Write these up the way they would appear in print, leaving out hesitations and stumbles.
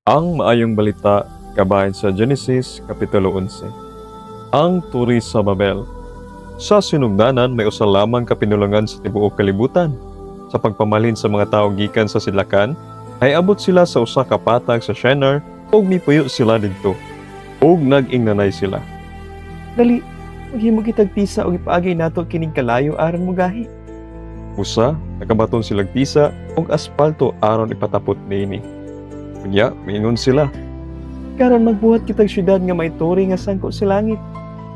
Ang maayong balita kabahin sa Genesis Kapitulo 11. Ang turi sa Babel. Sa sinugdanan may usa lamang kapinulungan sa tibuok kalibutan. Sa pagpamalin sa mga tawo gikan sa sidlakan, ay abot sila sa usa ka patag sa Shinar ug mipuyo sila didto. Ug nag-ingnanay sila. Dali, maghimo kitag tisa o ipaagay nato kining kalayo aron mo gahi. Usa, nakabaton silang tisa ug aspalto aron ipatapot niini. Kunya, miingon sila. Karon magbuhat kitag syudad nga may turi nga sangko sa langit.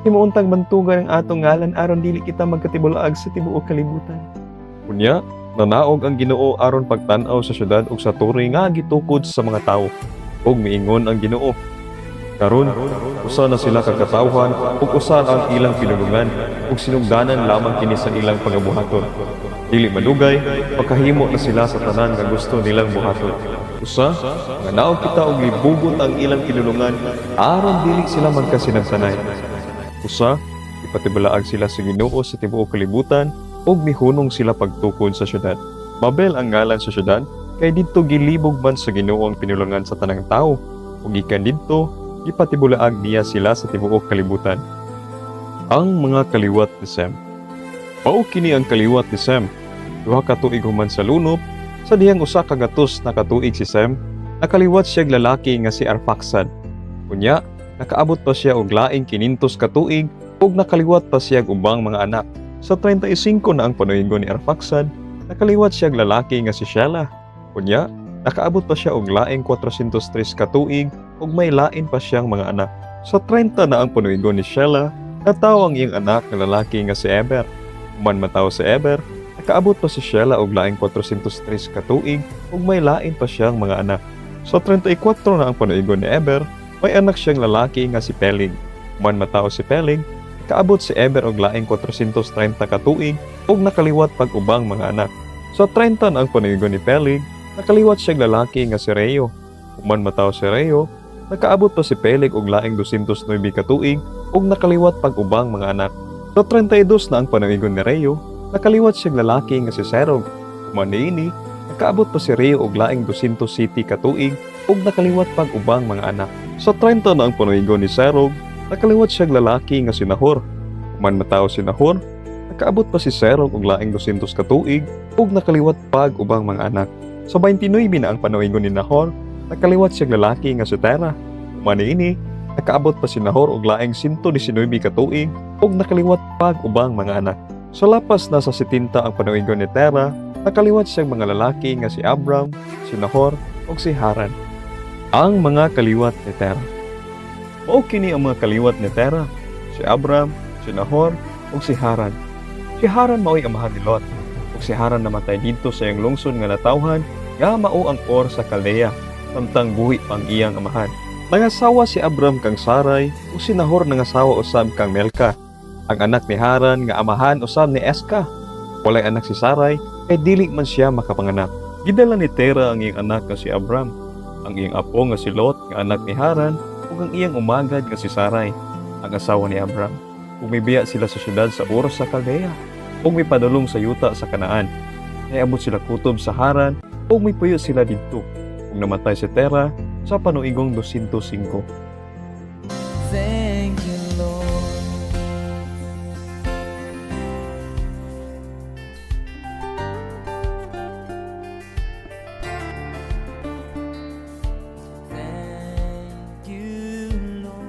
Himuuntag bantugan ang atong ngalan aron dili kita magkatibulaag sa tibuok kalibutan. Kunya, nanaog ang Ginoo aron pagtan-aw sa syudad ug sa turi nga gitukod sa mga tawo. Ug miingon ang Ginoo. Karon, usa na sila kagkatawhan ug usa ang ilang pinulungan ug sinugdanan lamang kini sa ilang pagabuhaton. Dili madugay, pagkahimo na sila sa tanan nga gusto nilang buhaton. Usa, nga naog kita og libugot ang ilang pinulungan aron dili sila magkasinagsanay. Usa, ipatibalaag sila sa Ginoo sa tibuok kalibutan ug mihunong sila pagtukod sa syudad. Babel ang ngalan sa syudad kay didto gilibog man sa Ginoo ang pinulungan sa tanang tawo ug gikan didto ipatibulaag niya sila sa tibuok kalibutan. Ang mga kaliwat ni Sem. Mao kini ang kaliwat ni Sem. Duha ka tuig human sa lunop, sa dihang usa ka gatos na katuig si Sem, nakaliwat siyag lalaki nga si Arphaxad. Kunya, nakaabot pa siya og laing 500 ka tuig ug nakaliwat pa siyag ubang mga anak. Sa 35 na ang panuigon ni Arphaxad, nakaliwat siyag lalaki nga si Shelah. Kunya, nakaabot pa siya og laing 403 ka tuig ug may lain pa siyang mga anak. Sa 30 na ang panuigon ni Shelah, nataw ang iyang anak nga lalaki nga si Eber. Human mataw si Eber, nakaabot pa si Shelah og laing 403 ka tuig ug may lain pa siyang mga anak. Sa 34 na ang panuigon ni Eber, may anak siyang lalaki nga si Peleg. Human mataw si Peleg, nakaabot si Eber og laing 430 ka tuig ug nakaliwat pag ubang mga anak. Sa 30 na ang panuigon ni Peleg, nakaliwat siyang lalaki nga si Reo. Human mataw si Reo, nakaabot pa si Peleg og laing 209 ka tuig ug nakaliwat pag ubang mga anak. Sa 32 na ang panuigon ni Reo, nakaliwat siyang lalaki nga si Serog. Human niini, nakaabot pa si Reo og laing 207 ka tuig ug nakaliwat pag ubang mga anak. Sa 30 na ang panuigon ni Serog, nakaliwat siyang lalaki nga si Nahor. Human mataw si Nahor, nakaabot pa si Serog og laing 200 ka tuig ug nakaliwat pag ubang mga anak. Sa 29 na ang panuigon ni Nahor, nakaliwat siyang lalaki nga si Tera. Human niini, nakaabot pa si Nahor og laing 119 ka tuig ug nakaliwat pag ubang mga anak. Sa lapas na sa 70 ang panuigon ni Tera, nakaliwat siyang mga lalaki nga si Abram, si Nahor ug si Haran. Ang mga kaliwat ni Tera. Mao kini ang mga kaliwat ni Tera, si Abram, si Nahor ug si Haran. Si Haran mao'y amahan ni Lot, ug si Haran namatay didto sa iyang lungsod nga natawhan nga mao ang Or sa Caldea, samtang buhi pang iyang amahan. Nangasawa si Abram kang Sarai ug si Nahor nangasawa usab kang Melka. Ang anak ni Haran nga amahan usab ni Eska. Walay anak si Sarai kay dili man siya makapanganak. Gidala ni Tera ang iyang anak nga si Abram, ang iyang apo nga si Lot nga anak ni Haran ug ang iyang umagad nga si Sarai, ang asawa ni Abram. Umibiya sila sa syudad sa Ur sa Caldea ug mipadulong sa yuta sa Kanaan. Niabot sila kutob sa Haran ug mipuyo sila didto ug namatay si Tera sa panuigong 205.